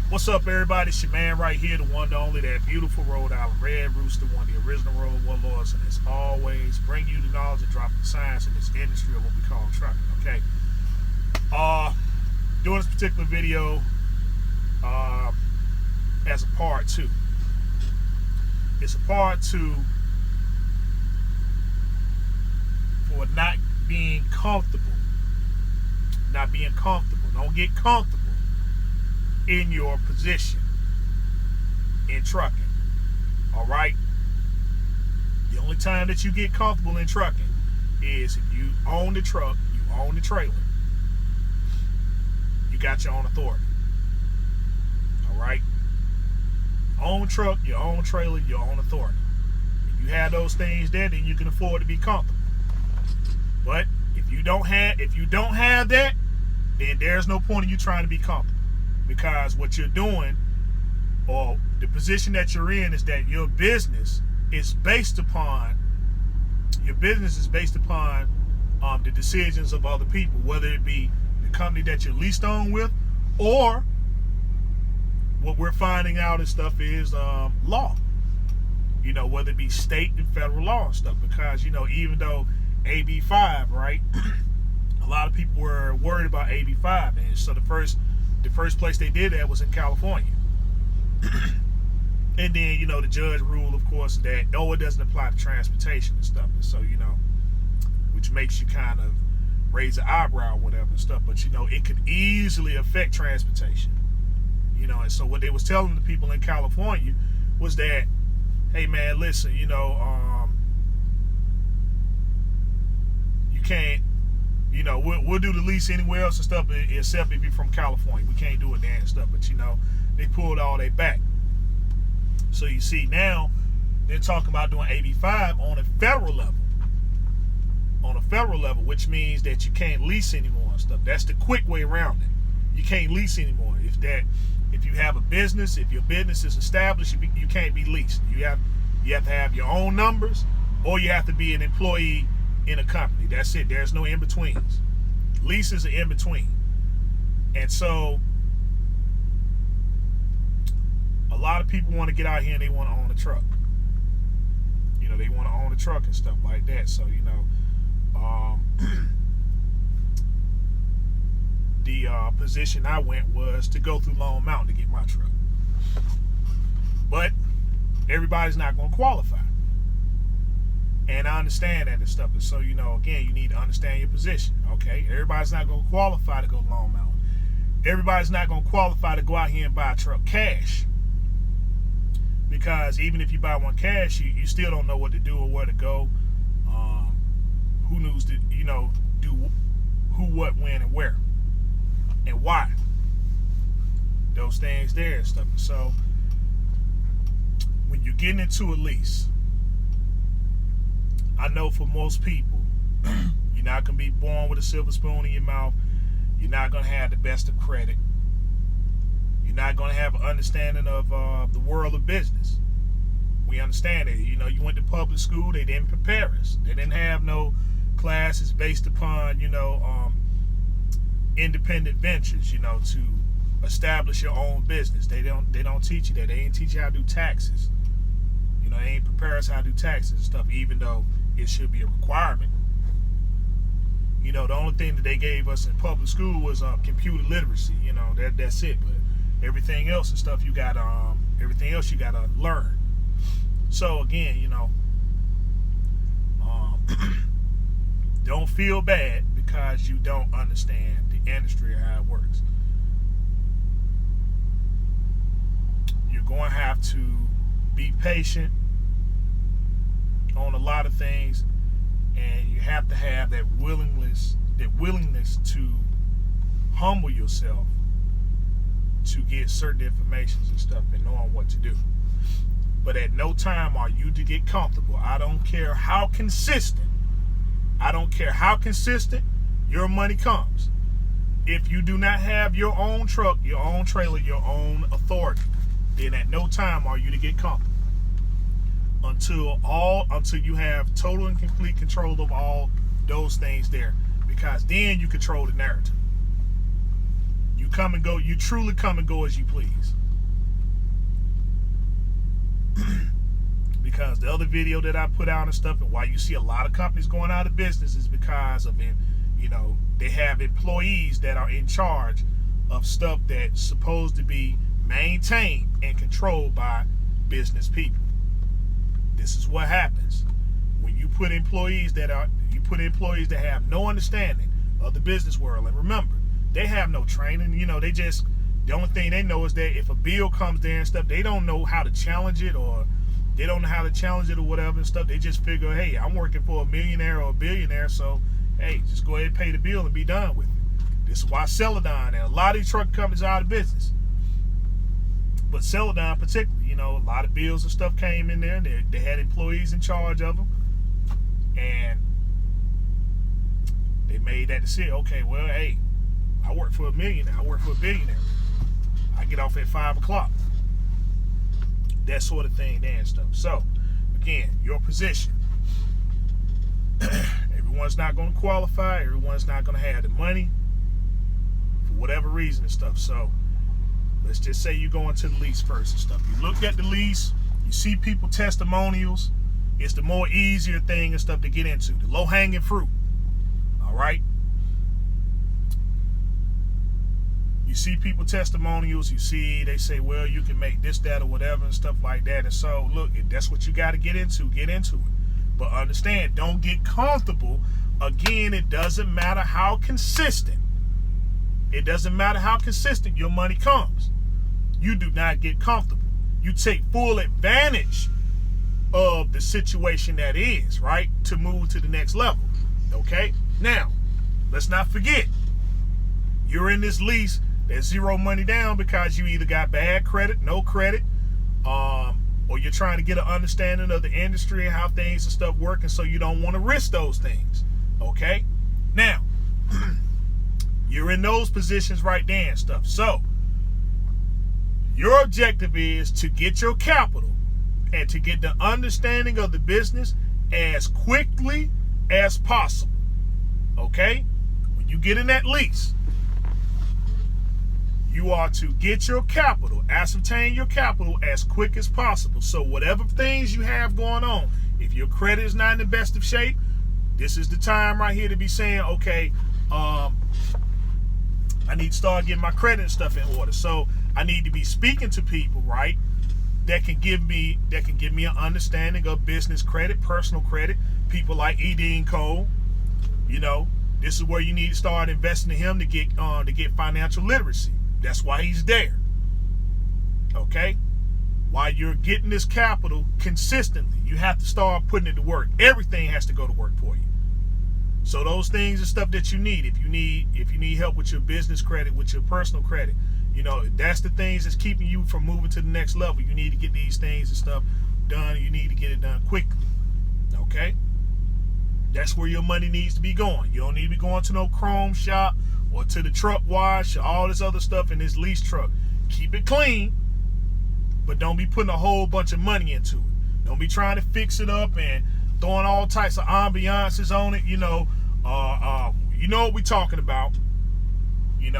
What's up, everybody? It's your man right here, the one, the only, that beautiful Rhode Island Red Rooster, one of the original Road Warlords, and as always, bring you the knowledge and dropping science in this industry of what we call trucking. Okay. Doing this particular video as a part two. It's a part two for not being comfortable. Not being comfortable. Don't get comfortable in your position in trucking. All right. The only time that you get comfortable in trucking is if you own the truck, you own the trailer, you got your own authority. All right. Own truck, your own trailer, your own authority. If you have those things there, then you can afford to be comfortable. But if you don't have that, then there's no point in you trying to be comfortable. Because what you're doing, or the position that you're in, is that your business is based upon the decisions of other people, whether it be the company that you're leased on with, or what we're finding out and stuff is law. Whether it be state and federal law and stuff. Because even though AB 5, right, a lot of people were worried about AB 5, and so the first place they did that was in California. And then, the judge ruled, of course, that, it doesn't apply to transportation and stuff. And so, which makes you kind of raise an eyebrow or whatever and stuff. But, it could easily affect transportation. And so what they was telling the people in California was that, hey, man, listen, you can't, we'll do the lease anywhere else and stuff, except if you're from California. We can't do it there and stuff. But, they pulled all that back. So you see now they're talking about doing AB 5 on a federal level. On a federal level, which means that you can't lease anymore and stuff. That's the quick way around it. You can't lease anymore. If you have a business, if your business is established, you can't be leased. You have to have your own numbers, or you have to be an employee in a company. That's it. There's no in-betweens. Leases are in-between. And so a lot of people want to get out here and they want to own a truck. They want to own a truck and stuff like that. So, the position I went was to go through Lone Mountain to get my truck. But everybody's not going to qualify. And I understand that and stuff. And so, again, you need to understand your position. Okay? Everybody's not going to qualify to go to Lone Mountain. Everybody's not going to qualify to go out here and buy a truck cash. Because even if you buy one cash, you still don't know what to do or where to go. Who knows to, do who, what, when, and where. And why. Those things there and stuff. So, when you're getting into a lease, I know for most people, you're not going to be born with a silver spoon in your mouth. You're not going to have the best of credit. You're not going to have an understanding of the world of business. We understand it. You went to public school. They didn't prepare us. They didn't have no classes based upon, independent ventures, to establish your own business. They don't teach you that. They ain't teach you how to do taxes. They ain't prepare us how to do taxes and stuff, even though it should be a requirement. The only thing that they gave us in public school was computer literacy. That's it. But everything else and stuff you gotta learn. So again, don't feel bad because you don't understand the industry or how it works. You're going to have to be patient on a lot of things, and you have to have that willingness to humble yourself to get certain information and stuff and knowing what to do. But at no time are you to get comfortable. I don't care how consistent your money comes. If you do not have your own truck, your own trailer, your own authority, then at no time are you to get comfortable. Until you have total and complete control of all those things there. Because then you control the narrative. You come and go, you truly come and go as you please. Because the other video that I put out and stuff, and why you see a lot of companies going out of business is because of it. They have employees that are in charge of stuff that's supposed to be maintained and controlled by business people. This is what happens when you put employees that have no understanding of the business world. And remember, they have no training. The only thing they know is that if a bill comes there and stuff, they don't know how to challenge it, or whatever and stuff. They just figure, hey, I'm working for a millionaire or a billionaire, so hey, just go ahead and pay the bill and be done with it. This is why Celadon and a lot of these truck companies are out of business. But Celadon particularly, a lot of bills and stuff came in there, and they had employees in charge of them. And they made that decision. Okay, well, hey, I work for a millionaire. I work for a billionaire. I get off at 5 o'clock. That sort of thing there and stuff. So, again, your position. Everyone's not going to qualify. Everyone's not going to have the money for whatever reason and stuff. So, let's just say you go into the lease first and stuff. You look at the lease. You see people testimonials. It's the more easier thing and stuff to get into. The low-hanging fruit. All right? You see people testimonials. You see they say, well, you can make this, that, or whatever and stuff like that. And so, look, if that's what you got to get into it. But understand, don't get comfortable. Again, it doesn't matter how consistent. It doesn't matter how consistent your money comes. You do not get comfortable. You take full advantage of the situation that is, right, to move to the next level. Okay? Now, let's not forget, you're in this lease that's zero money down because you either got bad credit, no credit, or you're trying to get an understanding of the industry and how things and stuff work, and so you don't want to risk those things. Okay? Now, you're in those positions right there and stuff. So, your objective is to get your capital and to get the understanding of the business as quickly as possible. Okay? When you get in that lease, you are to get your capital, ascertain your capital as quick as possible. So whatever things you have going on, if your credit is not in the best of shape, this is the time right here to be saying, okay, I need to start getting my credit and stuff in order. So I need to be speaking to people, right, that can give me an understanding of business credit, personal credit. People like Edine Cole, this is where you need to start investing in him to get financial literacy. That's why he's there. Okay? While you're getting this capital consistently, you have to start putting it to work. Everything has to go to work for you. So those things and stuff that you need, if you need help with your business credit, with your personal credit, that's the things that's keeping you from moving to the next level. You need to get these things and stuff done, and you need to get it done quickly. Okay? That's where your money needs to be going. You don't need to be going to no chrome shop or to the truck wash or all this other stuff in this lease truck. Keep it clean, but don't be putting a whole bunch of money into it. Don't be trying to fix it up and throwing all types of ambiances on it. You know what we're talking about. You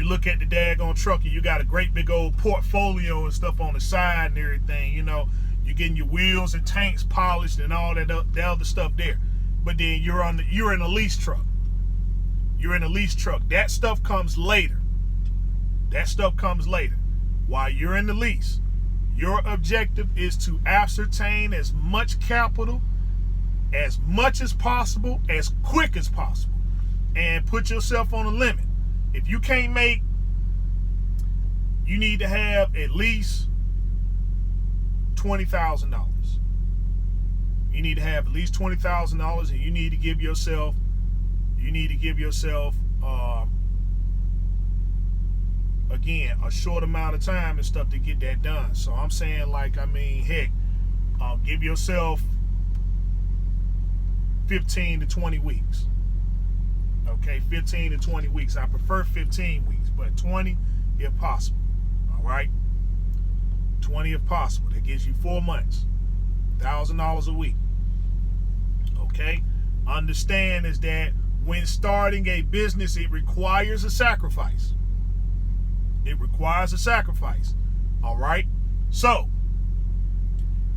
look at the daggone truck and you got a great big old portfolio and stuff on the side and everything. You're getting your wheels and tanks polished and all that other stuff there. But then you're in a lease truck. You're in a lease truck. That stuff comes later. While you're in the lease, your objective is to ascertain as much capital, as much as possible, as quick as possible, and put yourself on a limit. If you can't make, you need to have at least $20,000. You need to have at least $20,000, and you need to give yourself, again, a short amount of time and stuff to get that done. So I'm saying, give yourself 15 to 20 weeks. Okay, 15 to 20 weeks. I prefer 15 weeks, but 20 if possible. All right, 20 if possible. That gives you 4 months, $1,000 a week. Okay, understand is that when starting a business, it requires a sacrifice. All right. So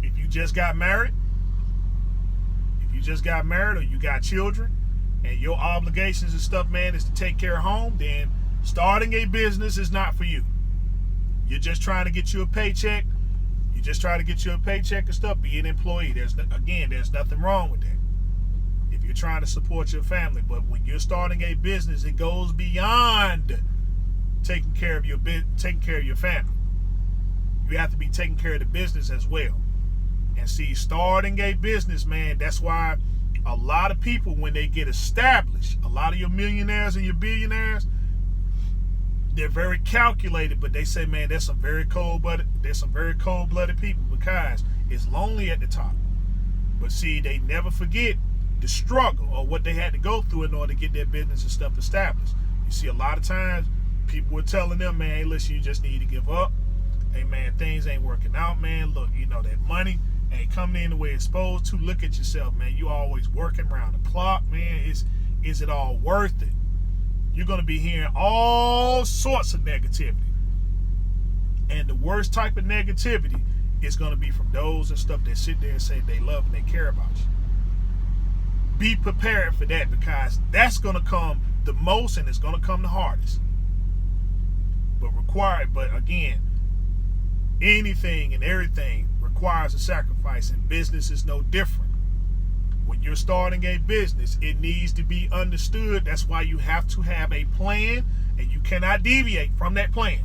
if you just got married, or you got children, and your obligations and stuff, man, is to take care of home, then starting a business is not for you. You're just trying to get you a paycheck. You just try to get you a paycheck and stuff. Be an employee. There's nothing wrong with that. If you're trying to support your family, but when you're starting a business, it goes beyond taking care of your family. You have to be taking care of the business as well. And see, starting a business, man, that's why a lot of people, when they get established, a lot of your millionaires and your billionaires, they're very calculated, but they say, man, there's some very cold-blooded people, because it's lonely at the top. But see, they never forget the struggle or what they had to go through in order to get their business and stuff established. You see, a lot of times people were telling them, man, hey, listen, you just need to give up. Hey, man, things ain't working out, man. Look, that money ain't coming in the way it's supposed to. Look at yourself, man. You always working around the clock, man. Is it all worth it? You're going to be hearing all sorts of negativity. And the worst type of negativity is going to be from those and stuff that sit there and say they love and they care about you. Be prepared for that, because that's going to come the most, and it's going to come the hardest. But again, anything and everything requires a sacrifice, and business is no different. When you're starting a business, it needs to be understood. That's why you have to have a plan, and you cannot deviate from that plan.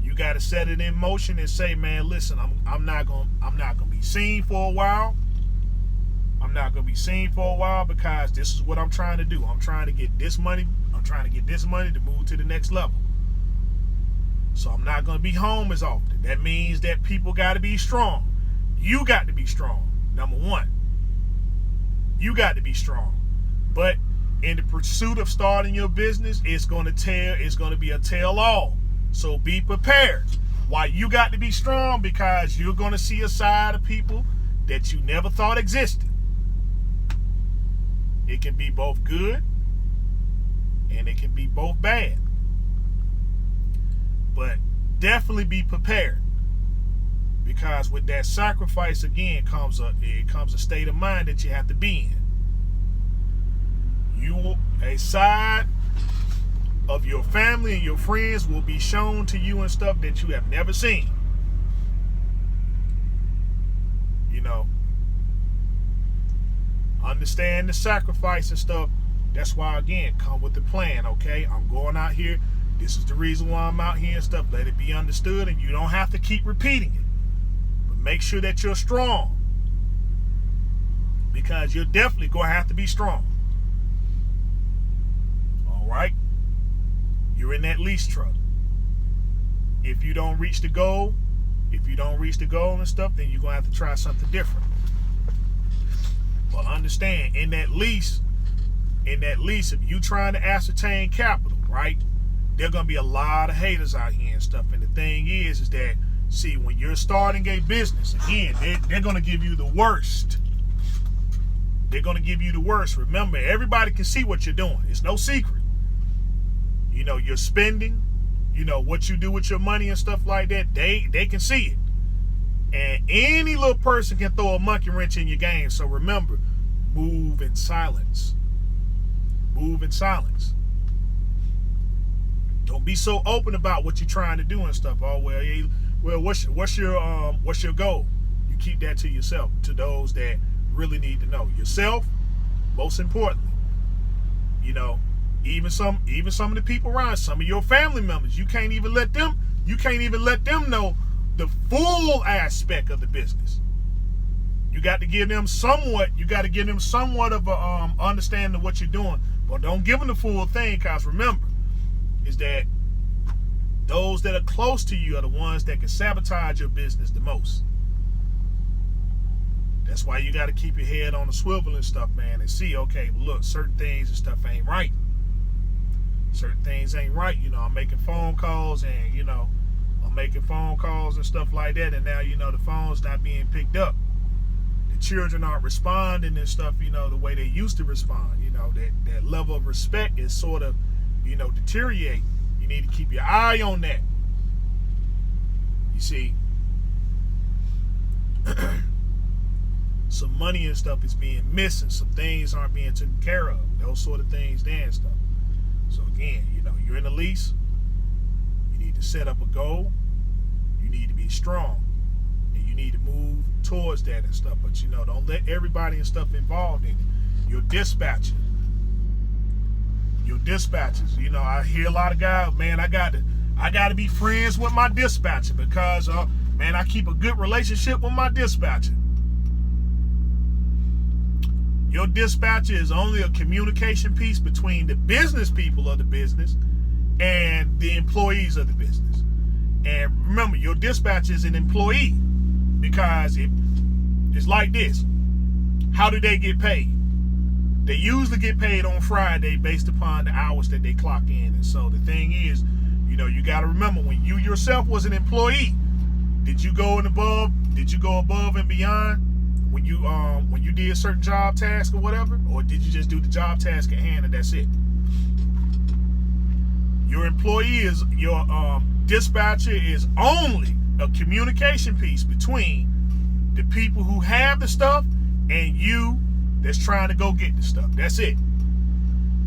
You got to set it in motion and say, man, listen, I'm not gonna be seen for a while. I'm not gonna be seen for a while, because this is what I'm trying to do. I'm trying to get this money. I'm trying to get this money to move to the next level. So I'm not gonna be home as often. That means that people got to be strong. You got to be strong. Number one, you got to be strong. But in the pursuit of starting your business, it's going to be a tell-all. So be prepared. Why you got to be strong? Because you're going to see a side of people that you never thought existed. It can be both good, and it can be both bad. But definitely be prepared. Because with that sacrifice, again, comes a state of mind that you have to be in. A side of your family and your friends will be shown to you and stuff that you have never seen. Understand the sacrifice and stuff. That's why, again, come with the plan, okay? I'm going out here. This is the reason why I'm out here and stuff. Let it be understood, and you don't have to keep repeating it. Make sure that you're strong, because you're definitely going to have to be strong. All right? You're in that lease truck. If you don't reach the goal and stuff, then you're going to have to try something different. But understand, in that lease, if you're trying to ascertain capital, right, there are going to be a lot of haters out here and stuff. And the thing is that, see, when you're starting a business, again, they're going to give you the worst. They're going to give you the worst. Remember, everybody can see what you're doing. It's no secret. You're spending, what you do with your money and stuff like that, they can see it. And any little person can throw a monkey wrench in your game. So remember, move in silence. Move in silence. Don't be so open about what you're trying to do and stuff. Oh, well, what's your goal? You keep that to yourself, to those that really need to know. Yourself, most importantly. Even some of the people around, some of your family members, you can't even let them know the full aspect of the business. You got to give them somewhat of a understanding of what you're doing, but don't give them the full thing, because remember, is that those that are close to you are the ones that can sabotage your business the most. That's why you got to keep your head on the swivel and stuff, man, and see, okay, look, certain things and stuff ain't right. Certain things ain't right. I'm making phone calls and, stuff like that, and now, the phone's not being picked up. The children aren't responding and stuff, the way they used to respond. That level of respect is sort of, deteriorating. You need to keep your eye on that. You see, some money and stuff is being missing. Some things aren't being taken care of. Those sort of things there and stuff. So again, you're in a lease. You need to set up a goal. You need to be strong. And you need to move towards that and stuff. But don't let everybody and stuff involved in it. Your dispatchers. I hear a lot of guys, man, I got to be friends with my dispatcher because man, I keep a good relationship with my dispatcher. Your dispatcher is only a communication piece between the business people of the business and the employees of the business. And remember, your dispatcher is an employee because it's like this. How do they get paid? They usually get paid on Friday based upon the hours that they clock in. And so the thing is, you got to remember, when you yourself was an employee, did you go above and beyond when you did a certain job task or whatever? Or did you just do the job task at hand and that's it? Your employee is your dispatcher is only a communication piece between the people who have the stuff and you that's trying to go get the stuff. That's it.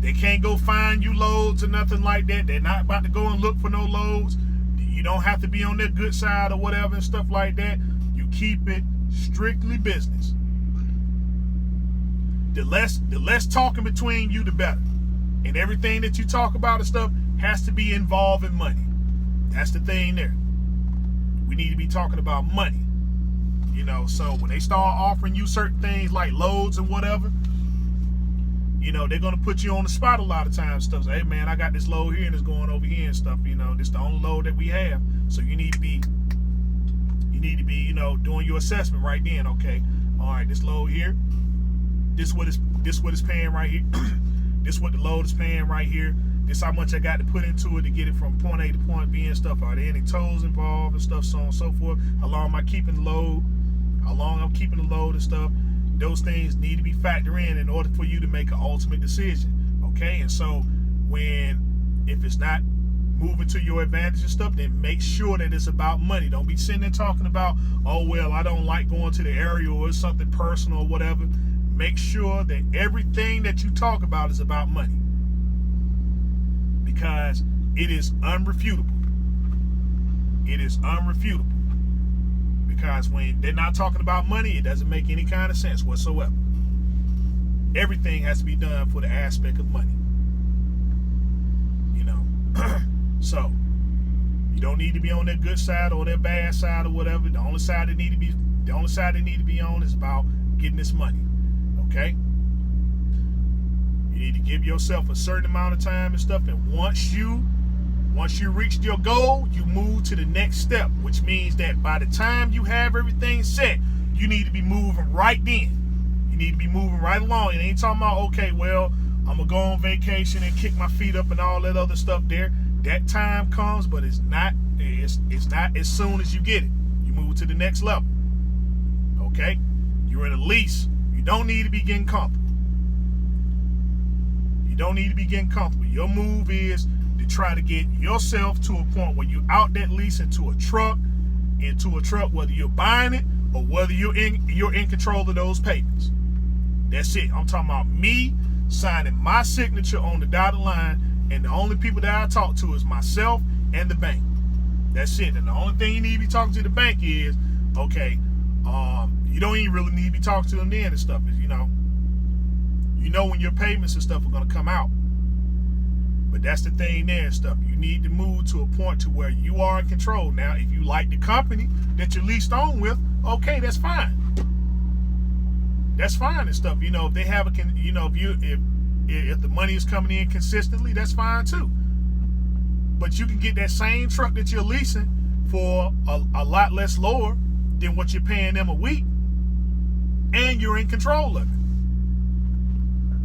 They can't go find you loads or nothing like that. They're not about to go and look for no loads. You don't have to be on their good side or whatever and stuff like that. You keep it strictly business. The less talking between you, the better. And everything that you talk about and stuff has to be involving money. That's the thing there. We need to be talking about money. So when they start offering you certain things like loads and whatever, they're going to put you on the spot a lot of times. Stuff. Say, hey man, I got this load here and it's going over here and stuff. This is the only load that we have. So you need to be, doing your assessment right then. Okay, all right, this load here, this what it's paying right here. This what the load is paying right here. This how much I got to put into it to get it from point A to point B and stuff. Are there any tolls involved and stuff, so on and so forth? How long am I keeping the load? How long I'm keeping the load and stuff? Those things need to be factored in order for you to make an ultimate decision. Okay, and so if it's not moving to your advantage and stuff, then make sure that it's about money. Don't be sitting there talking about, oh well, I don't like going to the area or it's something personal or whatever. Make sure that everything that you talk about is about money, because it is unrefutable. It is unrefutable. Because when they're not talking about money, it doesn't make any kind of sense whatsoever. Everything has to be done for the aspect of money. So you don't need to be on their good side or their bad side or whatever. The only side they need to be on is about getting this money. Okay? You need to give yourself a certain amount of time and stuff, and once you reach your goal, you move to the next step, which means that by the time you have everything set, you need to be moving right then. You need to be moving right along. It ain't talking about, okay, well, I'm going to go on vacation and kick my feet up and all that other stuff there. That time comes, but it's not as soon as you get it. You move to the next level. Okay? You're in a lease. You don't need to be getting comfortable. You don't need to be getting comfortable. Your move is to try to get yourself to a point where you're out that lease into a truck, whether you're buying it or whether you're in control of those payments. That's it. I'm talking about me signing my signature on the dotted line, and the only people that I talk to is myself and the bank. That's it. And the only thing you need to be talking to the bank is, okay, you don't even really need to be talking to them then and stuff. Is when your payments and stuff are going to come out. But that's the thing there and stuff. You need to move to a point to where you are in control. Now, if you like the company that you're leased on with, okay, that's fine. That's fine and stuff. If they have if the money is coming in consistently, that's fine too. But you can get that same truck that you're leasing for a lot less lower than what you're paying them a week, and you're in control of it.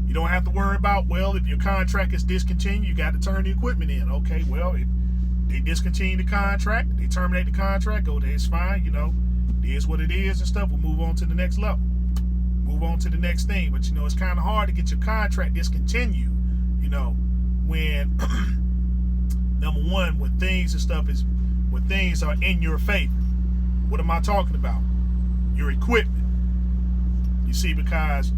You don't have to worry about, well, if your contract is discontinued, you got to turn the equipment in. Okay, well, if they discontinue the contract, they terminate the contract, it's fine, it is what it is and stuff. We'll move on to the next level. Move on to the next thing. But, it's kind of hard to get your contract discontinued, when, number one, when when things are in your favor. What am I talking about? Your equipment. You see, because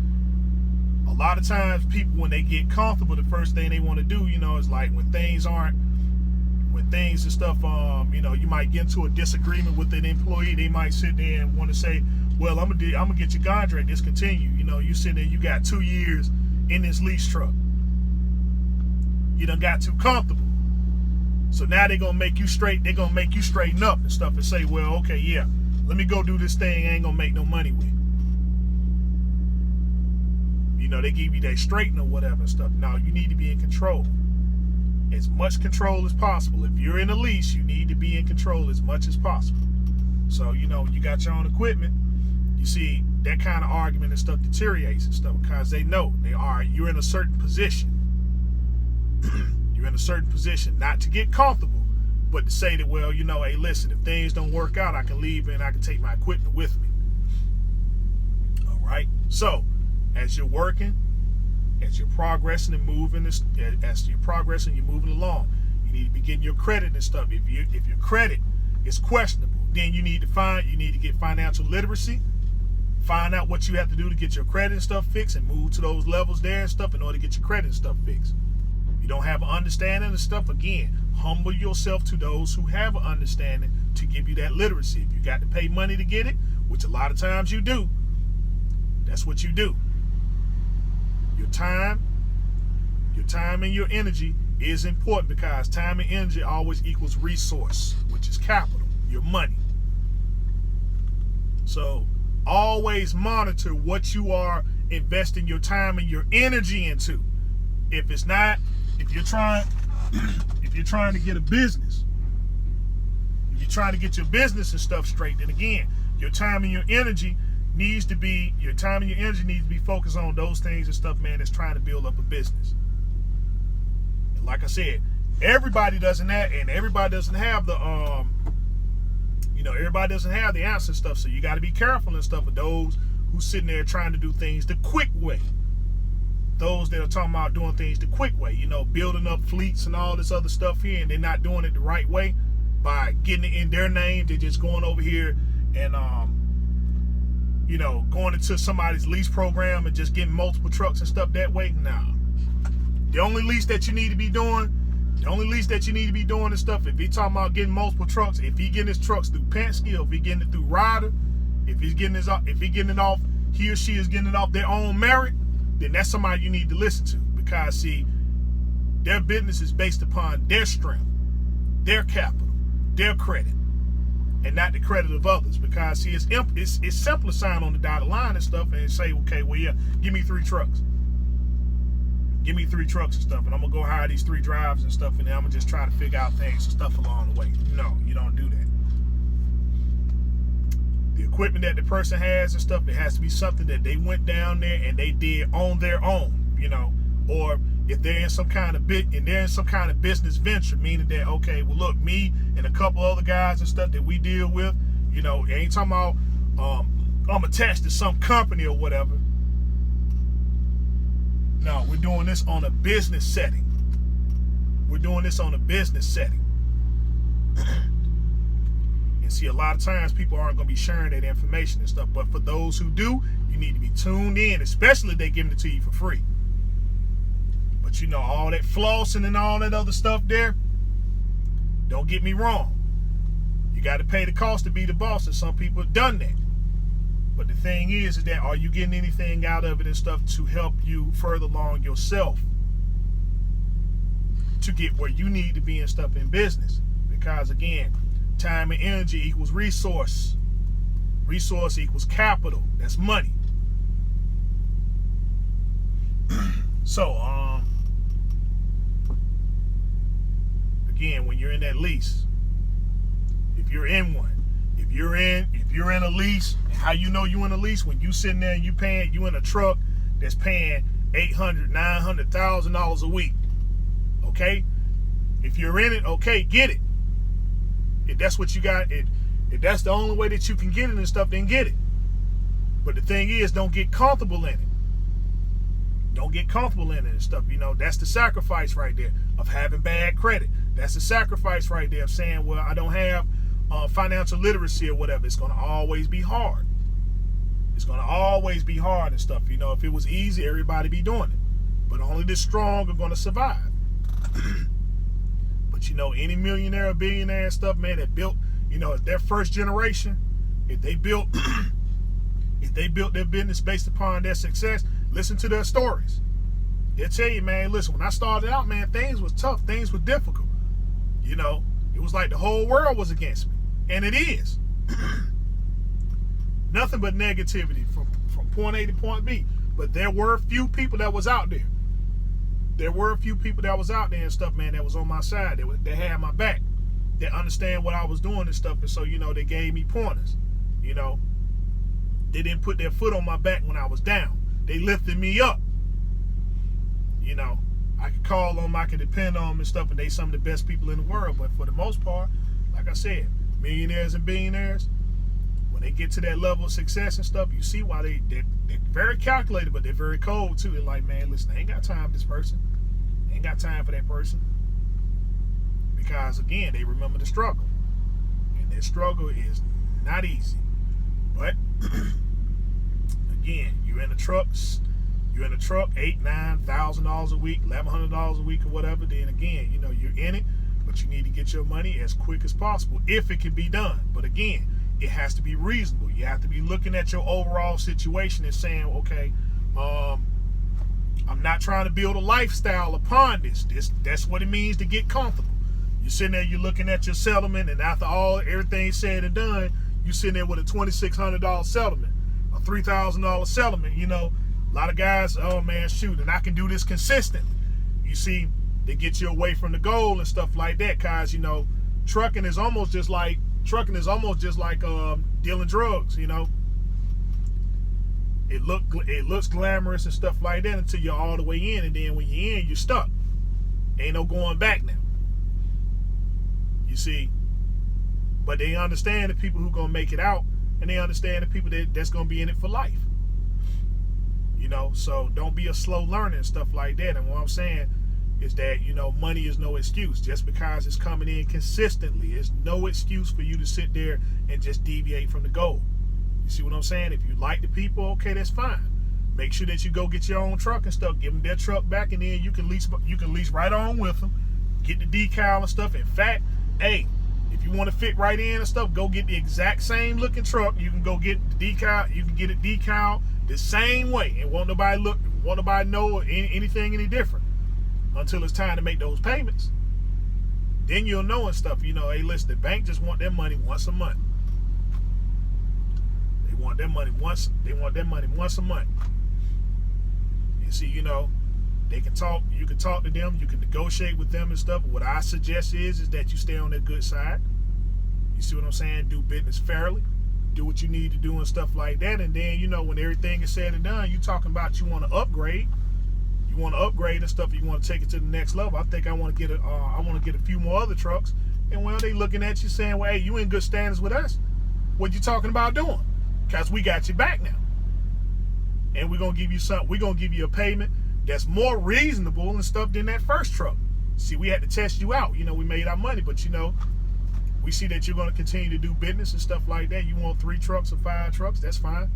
a lot of times people, when they get comfortable, the first thing they want to do, is like when things and stuff, you might get into a disagreement with an employee. They might sit there and want to say, well, I'm gonna get your contract discontinued. You sitting there, you got 2 years in this lease truck. You done got too comfortable. So now they're gonna make you straighten up and stuff and say, well, okay, yeah, let me go do this thing I ain't gonna make no money with. They give you that straighten or whatever and stuff. No, you need to be in control. As much control as possible. If you're in a lease, you need to be in control as much as possible. So, you got your own equipment. You see, that kind of argument and stuff deteriorates and stuff because they know you're in a certain position. You're in a certain position, not to get comfortable, but to say that, well, hey, listen, if things don't work out, I can leave and I can take my equipment with me. All right. So, as you're working, as you're progressing and moving, you're moving along, you need to be getting your credit and stuff. If your credit is questionable, then you need to get financial literacy, find out what you have to do to get your credit and stuff fixed, and move to those levels there and stuff in order to get your credit and stuff fixed. If you don't have an understanding of stuff, again, humble yourself to those who have an understanding to give you that literacy. If you got to pay money to get it, which a lot of times you do, that's what you do. Your time and your energy is important because time and energy always equals resource, which is capital, your money. So always monitor what you are investing your time and your energy into. If you're trying to get a business, if you're trying to get your business and stuff straight, then again, your time and your energy needs to be focused on those things and stuff, man, that's trying to build up a business. And like I said, everybody doesn't have the everybody doesn't have the answer and stuff. So you got to be careful and stuff with those who's sitting there trying to do things the quick way. Those that are talking about doing things the quick way, building up fleets and all this other stuff here, and they're not doing it the right way by getting it in their name. They're just going over here and going into somebody's lease program and just getting multiple trucks and stuff that way. Nah. The only lease that you need to be doing and stuff, if he's talking about getting multiple trucks, if he getting his trucks through Penske, or if he getting it through Ryder, if he or she is getting it off their own merit, then that's somebody you need to listen to, because see, their business is based upon their strength, their capital, their credit, and not the credit of others. Because see, it's simple to sign on the dotted line and stuff and say, okay, well, yeah, give me 3 trucks. Give me 3 trucks and stuff, and I'm gonna go hire these 3 drivers and stuff, and then I'm gonna just try to figure out things and stuff along the way. No, you don't do that. The equipment that the person has and stuff, it has to be something that they went down there and they did on their own, or if they're in some kind of business venture, meaning that, okay, well, look, me and a couple other guys and stuff that we deal with, it ain't talking about I'm attached to some company or whatever. No, we're doing this on a business setting. And see, a lot of times people aren't going to be sharing that information and stuff. But for those who do, you need to be tuned in, especially if they're giving it to you for free. But all that flossing and all that other stuff there, don't get me wrong. You got to pay the cost to be the boss, and some people have done that. But the thing is that, are you getting anything out of it and stuff to help you further along yourself to get where you need to be and stuff in business? Because again, time and energy equals resource. Resource equals capital. That's money. So, again, when you're in that lease, if you're in one, if you're in a lease, how you know you in a lease? When you sitting there and you in a truck that's paying $800,000, $900,000 a week. Okay? If you're in it, okay, get it. If that's what you got, if that's the only way that you can get it and stuff, then get it. But the thing is, don't get comfortable in it. Don't get comfortable in it and stuff. That's the sacrifice right there of having bad credit. That's a sacrifice right there of saying, well, I don't have financial literacy or whatever. It's going to always be hard. It's going to always be hard and stuff. You know, if it was easy, everybody be doing it. But only the strong are going to survive. But, you know, any millionaire or billionaire and stuff, man, that built, you know, their first generation, if they built their business based upon their success, listen to their stories. They'll tell you, man, listen, when I started out, man, things was tough. Things were difficult. You know, it was like the whole world was against me. And it is. Nothing but negativity from point A to point B. But there were a few people that was out there. There were a few people that was out there and stuff, man, that was on my side. They had my back. They understand what I was doing and stuff. And so, you know, they gave me pointers. You know, they didn't put their foot on my back when I was down. They lifted me up. You know, I could call on them, I could depend on them and stuff, and they some of the best people in the world. But for the most part, like I said, millionaires and billionaires, when they get to that level of success and stuff, you see why they're very calculated, but they're very cold too. They're like, man, listen, I ain't got time for this person. I ain't got time for that person. Because again, they remember the struggle. And their struggle is not easy. But again, you're in the trucks. You're in a truck, $8,000-$9,000 a week, $1,100 a week or whatever. Then again, you know, you're in it, but you need to get your money as quick as possible if it can be done. But again, it has to be reasonable. You have to be looking at your overall situation and saying, okay, I'm not trying to build a lifestyle upon this. That's what it means to get comfortable. You're sitting there, you're looking at your settlement, and after everything said and done, you're sitting there with a $2,600 settlement, a $3,000 settlement, you know. A lot of guys, oh man, shoot, and I can do this consistently. You see, they get you away from the goal and stuff like that, cause you know, trucking is almost just like dealing drugs. You know, it looks glamorous and stuff like that until you're all the way in, and then when you're in, you're stuck. Ain't no going back now. You see, but they understand the people who gonna make it out, and they understand the people that's gonna be in it for life. You know, so don't be a slow learner and stuff like that. And what I'm saying is that, you know, money is no excuse. Just because it's coming in consistently, it's no excuse for you to sit there and just deviate from the goal. You see what I'm saying? If you like the people, okay, that's fine. Make sure that you go get your own truck and stuff, give them their truck back, and then you can lease right on with them, get the decal and stuff. In fact, hey, if you want to fit right in and stuff, go get the exact same looking truck. You can go get the decal. You can get it decal the same way, and won't nobody know anything any different until it's time to make those payments. Then you'll know and stuff. You know, hey, listen, the bank just want their money once a month. They want their money once a month. And see, you know, they can talk. You can talk to them. You can negotiate with them and stuff. What I suggest is that you stay on their good side. You see what I'm saying? Do business fairly. Do what you need to do and stuff like that. And then, you know, when everything is said and done, you talking about you want to upgrade. You want to upgrade and stuff. You want to take it to the next level. I think I want to get a few more other trucks. And well, they looking at you saying, well, hey, you in good standings with us. What you talking about doing? Because we got you back now. And we're gonna give you something. We're gonna give you a payment that's more reasonable and stuff than that first truck. See, we had to test you out. You know, we made our money, but you know, we see that you're going to continue to do business and stuff like that. You want 3 trucks or 5 trucks, that's fine.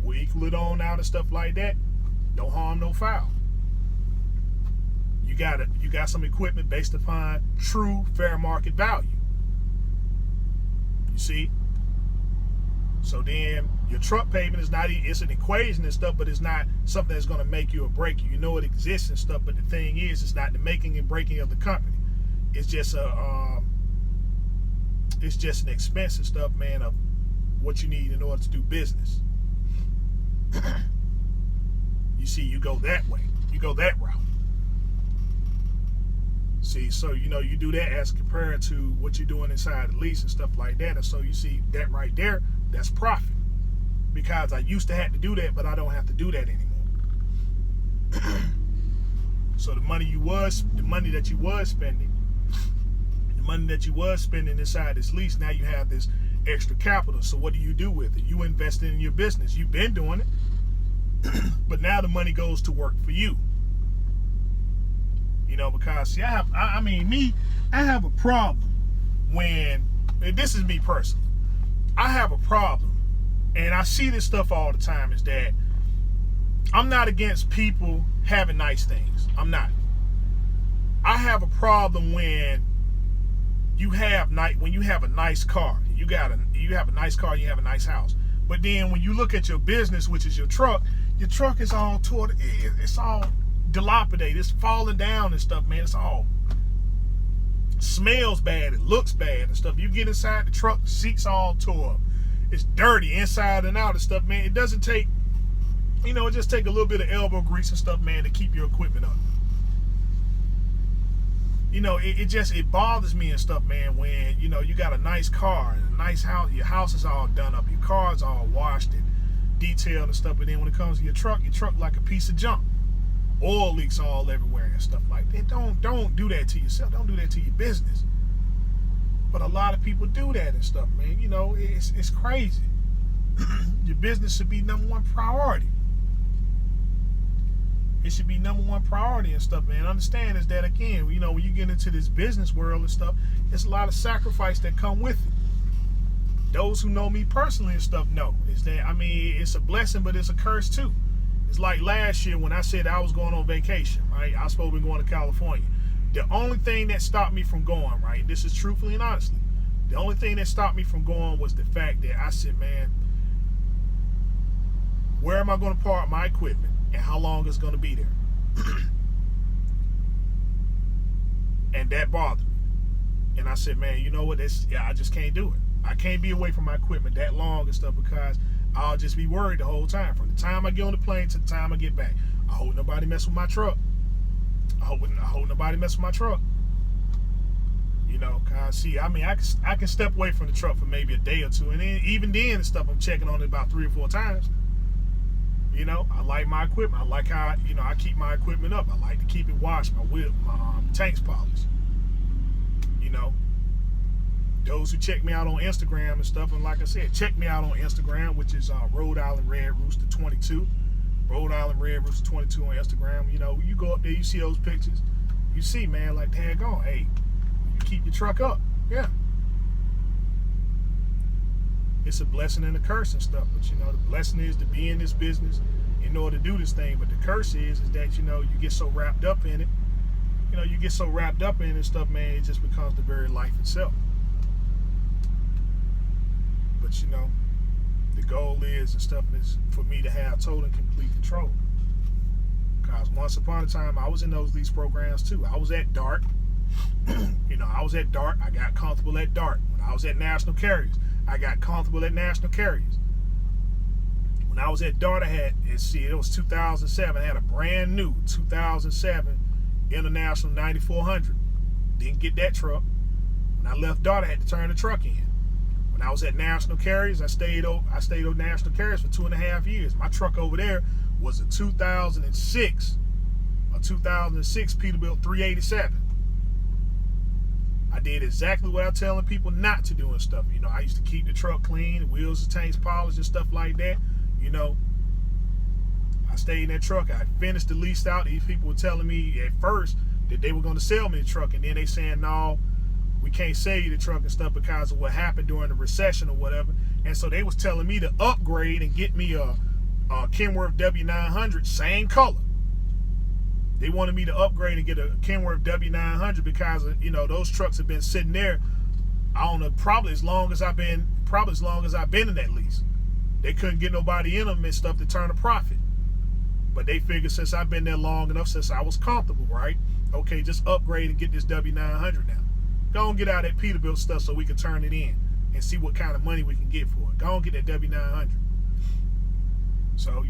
We'll equal it on out and stuff like that. No harm, no foul. You got some equipment based upon true fair market value. You see? So then your truck payment is it's an equation and stuff, but it's not something that's going to make you or break you. You know it exists and stuff, but the thing is, it's not the making and breaking of the company. It's just an expense and stuff, man, of what you need in order to do business. You see, you go that way. You go that route. See, so, you know, you do that as compared to what you're doing inside the lease and stuff like that. And so you see that right there, that's profit. Because I used to have to do that, but I don't have to do that anymore. So the money that you was spending inside this lease, now you have this extra capital. So what do you do with it? You invest in your business. You've been doing it, but now the money goes to work for you. You know, because see, I have a problem when, and this is me personally, I have a problem, and I see this stuff all the time, is that I'm not against people having nice things. I'm not. I have a problem when you have a nice car. You have a nice car, you have a nice house. But then when you look at your business, which is your truck is all toward, it's all dilapidated. It's falling down and stuff, man. It's all smells bad. It looks bad and stuff. You get inside the truck, the seats all tore up. It's dirty inside and out and stuff, man. It doesn't take, it just take a little bit of elbow grease and stuff, man, to keep your equipment up. It bothers me and stuff, man, when, you got a nice car and a nice house, your house is all done up, your car's all washed and detailed and stuff, but then when it comes to your truck like a piece of junk. Oil leaks all everywhere and stuff like that. Don't do that to yourself. Don't do that to your business. But a lot of people do that and stuff, man. It's crazy. Your business should be number one priority. It should be number one priority and stuff, man. Understand is that, again, when you get into this business world and stuff, there's a lot of sacrifice that come with it. Those who know me personally and stuff know is that, it's a blessing, but it's a curse too. It's like last year when I said I was going on vacation, right? I was supposed to be going to California. The only thing that stopped me from going, right? This is truthfully and honestly. The only thing that stopped me from going was the fact that I said, man, where am I going to park my equipment and how long it's going to be there? And that bothered me. And I said, man, you know what? I just can't do it. I can't be away from my equipment that long and stuff because I'll just be worried the whole time. From the time I get on the plane to the time I get back. I hope nobody mess with my truck. I hope nobody mess with my truck. Cause see, I can step away from the truck for maybe a day or two, and then even then and stuff, I'm checking on it about 3 or 4 times. I like my equipment. I like how I keep my equipment up. I like to keep it washed, my wheel, my tanks polished. Those who check me out on Instagram and stuff, and like I said, check me out on Instagram, which is Rhode Island Red Rooster 22. Rhode Island Red Rooster 22 on Instagram. You go up there, you see those pictures. You see, man, like, daggone, hey, you keep your truck up. Yeah. It's a blessing and a curse and stuff. But, the blessing is to be in this business in order to do this thing. But the curse is that, you get so wrapped up in it. You get so wrapped up in it and stuff, man, it just becomes the very life itself. But, the goal is and stuff is for me to have total and complete control. Because once upon a time, I was in those lease programs too. I was at DART. I was at DART. I got comfortable at DART. When I was at National Carriers, I got comfortable at National Carriers. When I was at DART, it was 2007. I had a brand new 2007 International 9400. Didn't get that truck. When I left DART, I had to turn the truck in. When I was at National Carriers, I stayed on National Carriers for 2.5 years. My truck over there was a 2006 Peterbilt 387. I did exactly what I'm telling people not to do and stuff. I used to keep the truck clean, the wheels and tanks polished and stuff like that. I stayed in that truck. I finished the lease out. These people were telling me at first that they were going to sell me the truck, and then they saying, no, we can't sell you the truck and stuff because of what happened during the recession or whatever. And so they was telling me to upgrade and get me a Kenworth W900, same color. They wanted me to upgrade and get a Kenworth W900 because those trucks have been sitting there, I don't know, probably as long as I've been in that lease. They couldn't get nobody in them and stuff to turn a profit. But they figured since I've been there long enough, since I was comfortable, right? Okay, just upgrade and get this W900 now. Go and get out that Peterbilt stuff so we can turn it in and see what kind of money we can get for it. Go and get that W900. So,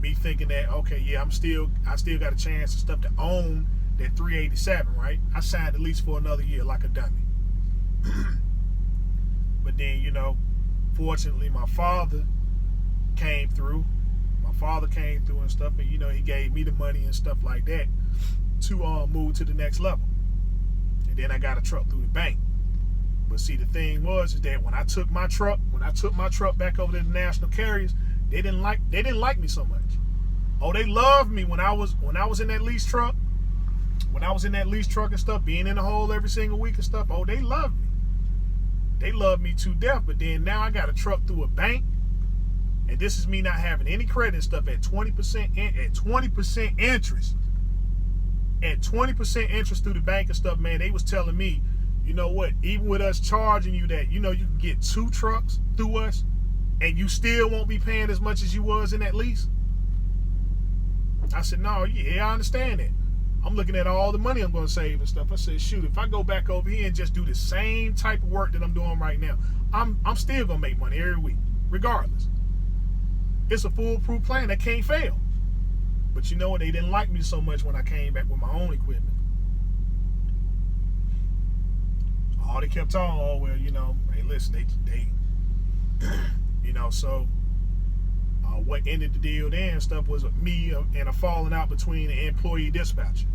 me thinking that, okay, yeah, I still got a chance and stuff to own that 387, right? I signed the lease for another year like a dummy. But then, fortunately, my father came through. And stuff, and he gave me the money and stuff like that to move to the next level. And then I got a truck through the bank. But see, the thing is that when I took my truck back over to the National Carriers, they didn't like me so much. Oh, they loved me when I was in that lease truck. when I was in that lease truck and stuff, being in the hole every single week and stuff, oh, they loved me. They loved me to death. But then now I got a truck through a bank, and this is me not having any credit and stuff at 20% interest. At 20% interest through the bank and stuff, man, they was telling me, you know what, even with us charging you that, you know, you can get 2 trucks through us and you still won't be paying as much as you was in that lease. I said, no, yeah, I understand that. I'm looking at all the money I'm going to save and stuff. I said, shoot, if I go back over here and just do the same type of work that I'm doing right now, I'm still going to make money every week, regardless. It's a foolproof plan that can't fail. But you know what? They didn't like me so much when I came back with my own equipment. All they kept on, oh, well, you know, hey, listen, they you know, so what ended the deal then and stuff was me and a falling out between the employee dispatcher.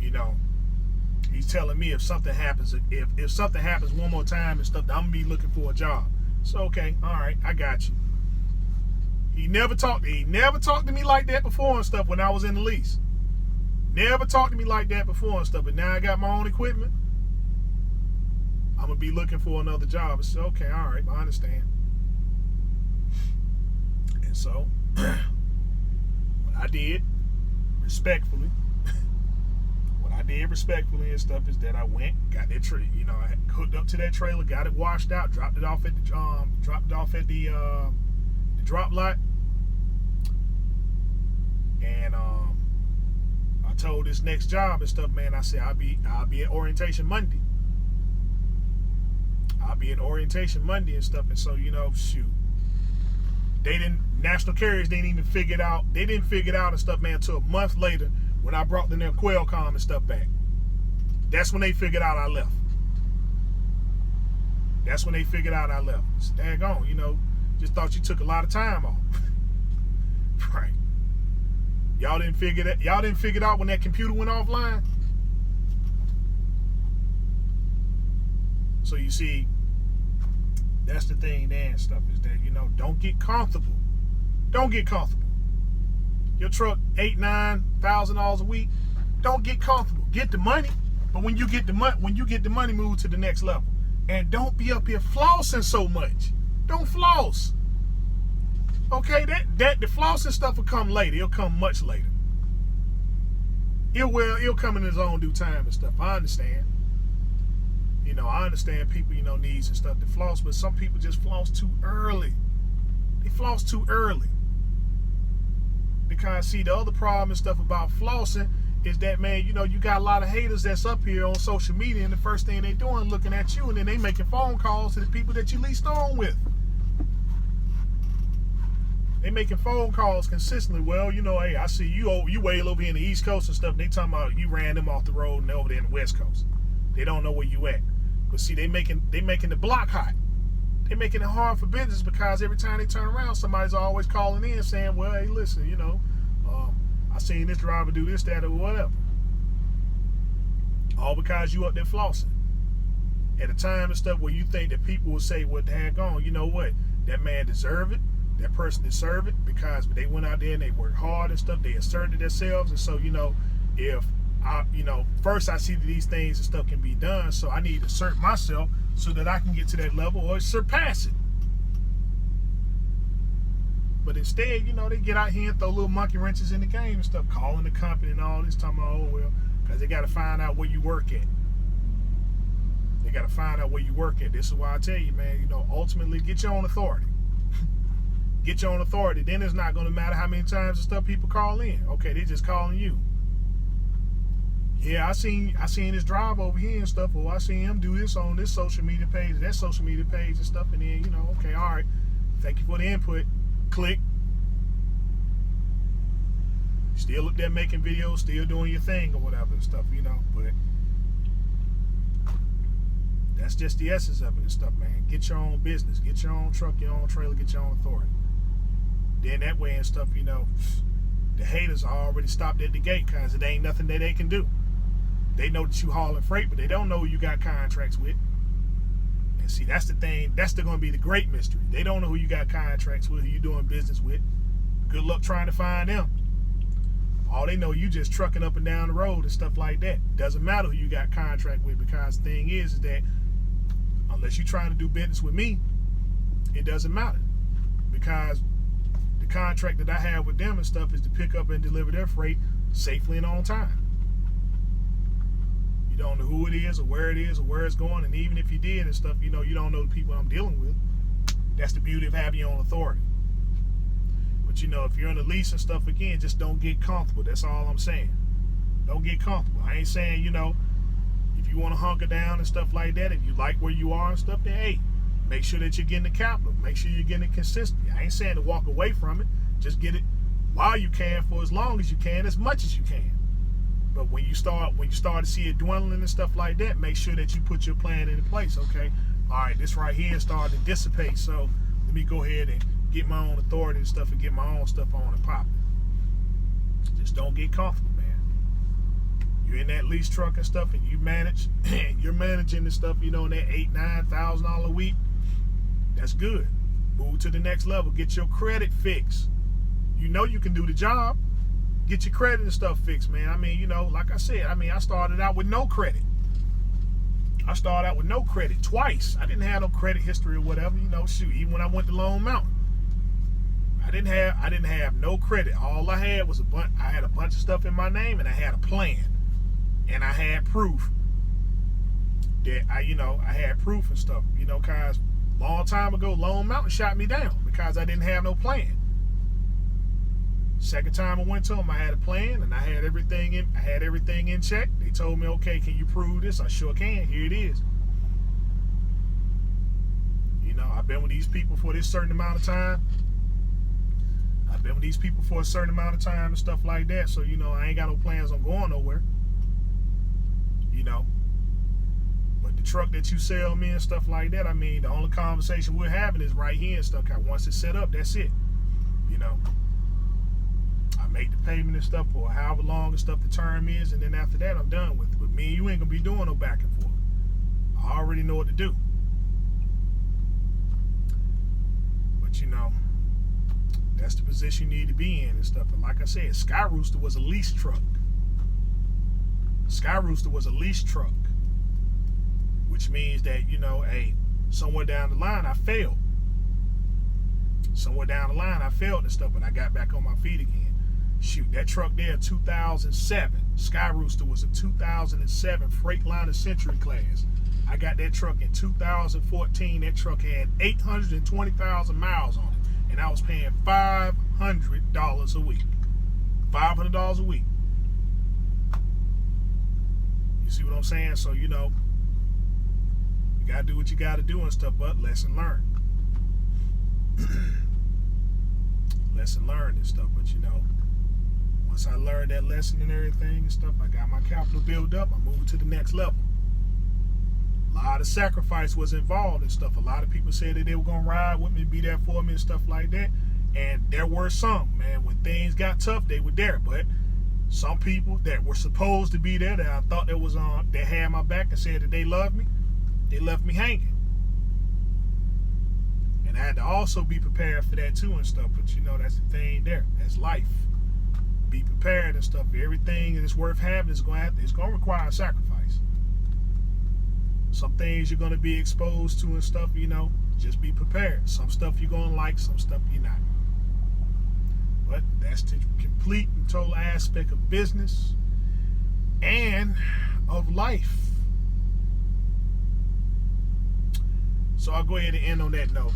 You know, he's telling me if something happens, if something happens one more time and stuff, I'm gonna be looking for a job. So okay, all right, I got you. He never talked to me like that before and stuff when I was in the lease. Never talked to me like that before and stuff, but now I got my own equipment. I'm gonna be looking for another job. I said, okay, all right, I understand. And so what I did respectfully and stuff is that I went, got that trailer, you know, I hooked up to that trailer, got it washed out, dropped it off at the drop lot, and I told this next job and stuff, man, I said I'll be at orientation Monday. I'll be at orientation Monday and stuff, and so, you know, shoot, national carriers didn't even figure it out. They didn't figure it out and stuff, man, until a month later when I brought them their Qualcomm and stuff back. That's when they figured out I left. That's when they figured out I left. It's daggone, you know, just thought you took a lot of time off. Right. Y'all didn't figure it out when that computer went offline. So you see, that's the thing there and stuff is that, you know, don't get comfortable. Don't get comfortable. Your truck $8,000-$9,000 a week. Don't get comfortable. Get the money, but when you get the money, move to the next level. And don't be up here flossing so much. Don't floss. Okay, the flossing stuff will come later. It'll come much later. It'll come in its own due time and stuff. I understand. You know, I understand people, you know, needs and stuff to floss, but some people just floss too early. They floss too early. Because, see, the other problem and stuff about flossing is that, man, you know, you got a lot of haters that's up here on social media, and the first thing they doing looking at you, and then they making phone calls to the people that you leased on with. They making phone calls consistently. Well, you know, hey, I see you way over here in the East Coast and stuff, and they talking about you ran them off the road and they're over there in the West Coast. They don't know where you at. But see, they making the block hot. They making it hard for business because every time they turn around, somebody's always calling in saying, well, hey, listen, you know, I seen this driver do this, that, or whatever. All because you up there flossing. At a time and stuff where you think that people will say, well, daggone, you know what? That man deserve it. That person deserve it because they went out there and they worked hard and stuff. They asserted themselves. And so, you know, if first I see that these things and stuff can be done, so I need to assert myself so that I can get to that level or surpass it. But instead, you know, they get out here and throw little monkey wrenches in the game and stuff, calling the company and all this, talking about, oh, well, because they got to find out where you work at. They got to find out where you work at. This is why I tell you, man, you know, ultimately get your own authority. Get your own authority. Then it's not going to matter how many times the stuff people call in. Okay, they just calling you. Yeah, I seen this drive over here and stuff. Well, I seen him do this on this social media page, that social media page and stuff. And then, you know, okay, all right. Thank you for the input. Click. Still up there making videos, still doing your thing or whatever and stuff, you know. But that's just the essence of it and stuff, man. Get your own business. Get your own truck, your own trailer, get your own authority. Then that way and stuff, you know, the haters are already stopped at the gate because it ain't nothing that they can do. They know that you hauling freight, but they don't know who you got contracts with. And see, that's the thing. That's going to be the great mystery. They don't know who you got contracts with, who you doing business with. Good luck trying to find them. All they know, you just trucking up and down the road and stuff like that. Doesn't matter who you got contract with, because the thing is that unless you're trying to do business with me, it doesn't matter. Because the contract that I have with them and stuff is to pick up and deliver their freight safely and on time. You don't know who it is or where it's going, and even if you did and stuff, you don't know the people I'm dealing with. That's the beauty of having your own authority. But if you're in the lease and stuff, again, just don't get comfortable. That's all I'm saying. Don't get comfortable. I ain't saying, if you want to hunker down and stuff like that, if you like where you are and stuff, then hey, make sure that you're getting the capital. Make sure you're getting it consistently. I ain't saying to walk away from it. Just get it while you can, for as long as you can, as much as you can. But when you start to see it dwindling and stuff like that, make sure that you put your plan into place. Okay, all right, this right here is starting to dissipate, so let me go ahead and get my own authority and stuff and get my own stuff on and popping. Just don't get comfortable, man. You're in that lease truck and stuff, and you're managing this stuff, in that $8,000-$9,000 a week. That's good. Move to the next level. Get your credit fixed. You can do the job. Get your credit and stuff fixed, man. I mean, like I said, I started out with no credit. I started out with no credit twice. I didn't have no credit history or whatever, shoot, even when I went to Lone Mountain. I didn't have no credit. All I had was I had a bunch of stuff in my name, and I had a plan. And I had proof that I had proof and stuff, cause long time ago, Lone Mountain shot me down because I didn't have no plan. Second time I went to them, I had a plan and I had everything in check. They told me, okay, can you prove this? I sure can. Here it is. I've been with these people for this certain amount of time. And stuff like that. So, I ain't got no plans on going nowhere. But the truck that you sell me and stuff like that, the only conversation we're having is right here and stuff. Once it's set up, that's it. I make the payment and stuff for however long and stuff the term is, and then after that, I'm done with it. But me and you ain't gonna be doing no back and forth. I already know what to do. But that's the position you need to be in and stuff. And like I said, Sky Rooster was a lease truck. Which means that, hey, somewhere down the line I failed. And stuff, but I got back on my feet again. Shoot, that truck there, 2007. Sky Rooster was a 2007 Freightliner Century class. I got that truck in 2014. That truck had 820,000 miles on it, and I was paying $500 a week. $500 a week. You see what I'm saying? So, you gotta do what you gotta do and stuff, but lesson learned. Lesson learned and stuff, but once I learned that lesson and everything and stuff, I got my capital built up. I moved to the next level. A lot of sacrifice was involved and stuff. A lot of people said that they were gonna ride with me, be there for me and stuff like that. And there were some, man, when things got tough, they were there. But some people that were supposed to be there, that I thought that was on, they had my back and said that they loved me, they left me hanging. And I had to also be prepared for that too and stuff. But that's the thing there. That's life. Be prepared and stuff. Everything that's worth having is it's gonna require a sacrifice. Some things you're gonna be exposed to and stuff, just be prepared. Some stuff you're gonna like, some stuff you're not. But that's the complete and total aspect of business and of life. So I'll go ahead and end on that note.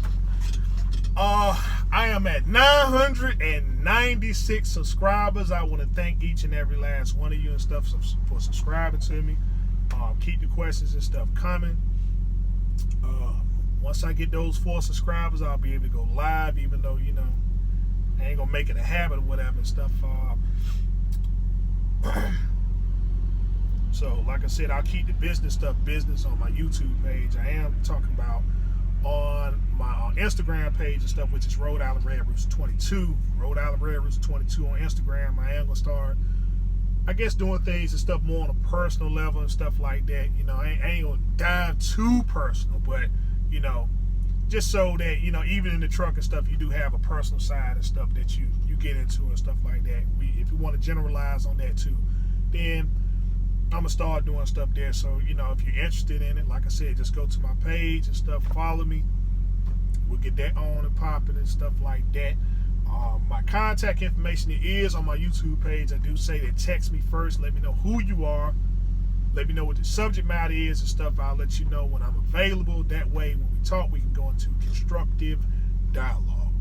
I am at 996 subscribers. I want to thank each and every last one of you and stuff for subscribing to me. Keep the questions and stuff coming. Once I get those 4 subscribers, I'll be able to go live, even though, I ain't gonna make it a habit or whatever and stuff. So, like I said, I'll keep the business stuff business on my YouTube page. I am talking about on my Instagram page and stuff, which is Rhode Island Red Rooster 22. Rhode Island Red Rooster 22 on Instagram. I am gonna start, I guess, doing things and stuff more on a personal level and stuff like that. I ain't gonna dive too personal, but just so that, you know, even in the truck and stuff, you do have a personal side and stuff that you get into and stuff like that. If you want to generalize on that too, then I'm gonna start doing stuff there. So, you know, if you're interested in it, like I said, just go to my page and stuff, follow me. We'll get that on and popping and stuff like that. My contact information is on my YouTube page. I do say that text me first, let me know who you are, let me know what the subject matter is and stuff. I'll let you know when I'm available. That way, when we talk, we can go into constructive dialogue.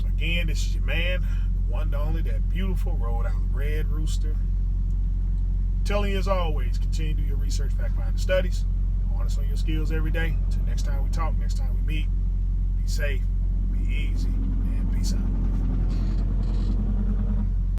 Again, this is your man, the one, the only, that beautiful Rhode Island Red Rooster. Telling you as always, continue to do your research, fact-finding studies, honest on your skills every day. Until next time we talk, next time we meet, be safe, be easy, and peace out.